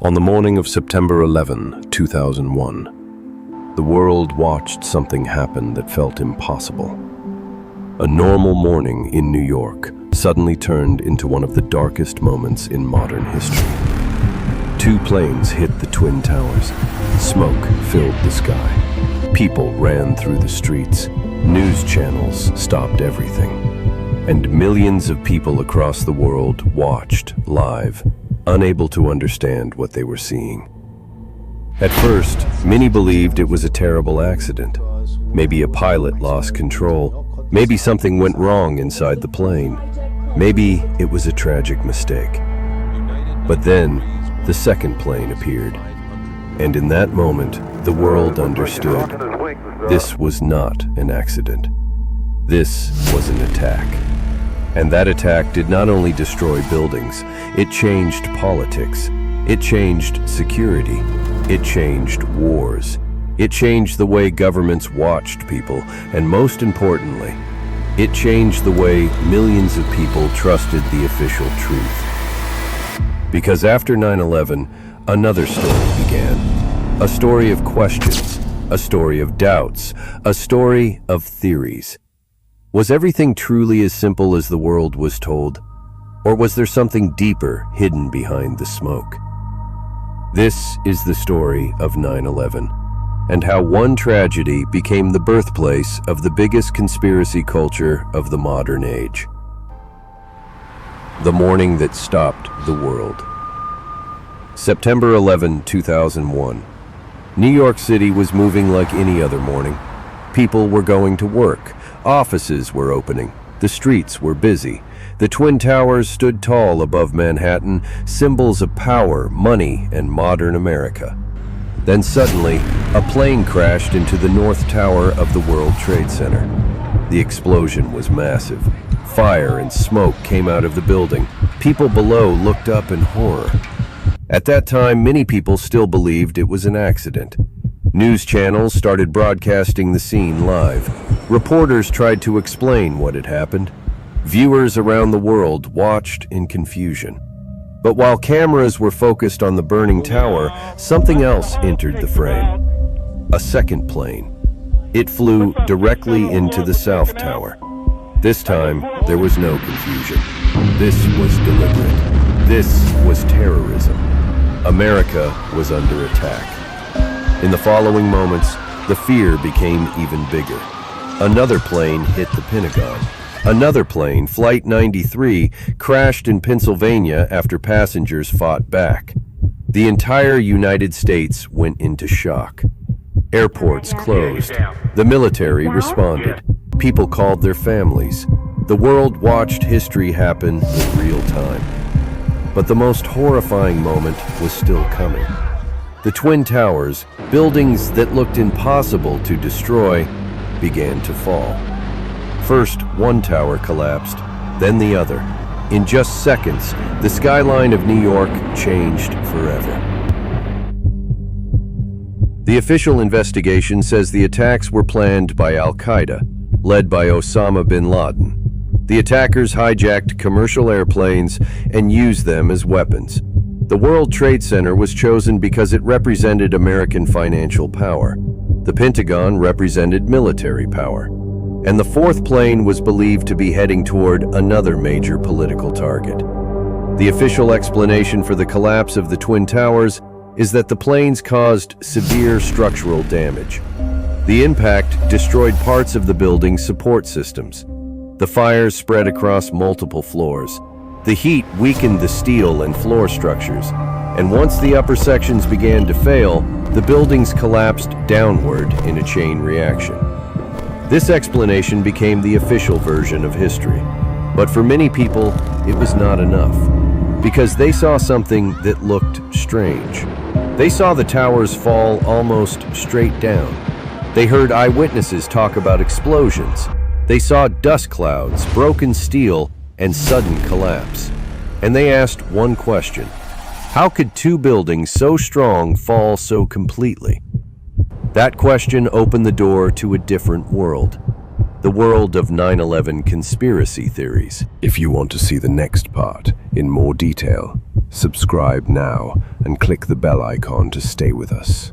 On the morning of September 11, 2001, the world watched something happen that felt impossible. A normal morning in New York suddenly turned into one of the darkest moments in modern history. Two planes hit the Twin Towers. Smoke filled the sky. People ran through the streets. News channels stopped everything. And millions of people across the world watched live, unable to understand what they were seeing. At first, many believed it was a terrible accident. Maybe a pilot lost control. Maybe something went wrong inside the plane. Maybe it was a tragic mistake. But then, the second plane appeared. And in that moment, the world understood. This was not an accident. This was an attack. And that attack did not only destroy buildings, it changed politics, it changed security, it changed wars, it changed the way governments watched people, and most importantly, it changed the way millions of people trusted the official truth. Because after 9/11, another story began. A story of questions, a story of doubts, a story of theories. Was everything truly as simple as the world was told? Or was there something deeper hidden behind the smoke? This is the story of 9/11, and how one tragedy became the birthplace of the biggest conspiracy culture of the modern age. The morning that stopped the world. September 11, 2001. New York City was moving like any other morning. People were going to work. Offices were opening. The streets were busy. The Twin Towers stood tall above Manhattan, symbols of power, money, and modern America. Then suddenly, a plane crashed into the North Tower of the World Trade Center. The explosion was massive. Fire and smoke came out of the building. People below looked up in horror. At that time, many people still believed it was an accident. News channels started broadcasting the scene live. Reporters tried to explain what had happened. Viewers around the world watched in confusion. But while cameras were focused on the burning tower, something else entered the frame. A second plane. It flew directly into the South Tower. This time, there was no confusion. This was deliberate. This was terrorism. America was under attack. In the following moments, the fear became even bigger. Another plane hit the Pentagon. Another plane, Flight 93, crashed in Pennsylvania after passengers fought back. The entire United States went into shock. Airports closed. The military responded. People called their families. The world watched history happen in real time. But the most horrifying moment was still coming. The Twin Towers, buildings that looked impossible to destroy, began to fall. First, one tower collapsed, then the other. In just seconds, the skyline of New York changed forever. The official investigation says the attacks were planned by al-Qaeda, led by Osama bin Laden. The attackers hijacked commercial airplanes and used them as weapons. The World Trade Center was chosen because it represented American financial power. The Pentagon represented military power. And the fourth plane was believed to be heading toward another major political target. The official explanation for the collapse of the Twin Towers is that the planes caused severe structural damage. The impact destroyed parts of the building's support systems. The fires spread across multiple floors. The heat weakened the steel and floor structures, and once the upper sections began to fail, the buildings collapsed downward in a chain reaction. This explanation became the official version of history. But for many people, it was not enough, because they saw something that looked strange. They saw the towers fall almost straight down. They heard eyewitnesses talk about explosions. They saw dust clouds, broken steel, and sudden collapse. And they asked one question: how could two buildings so strong fall so completely? That question opened the door to a different world. The world of 9/11 conspiracy theories. If you want to see the next part in more detail, Subscribe now and click the bell icon to stay with us.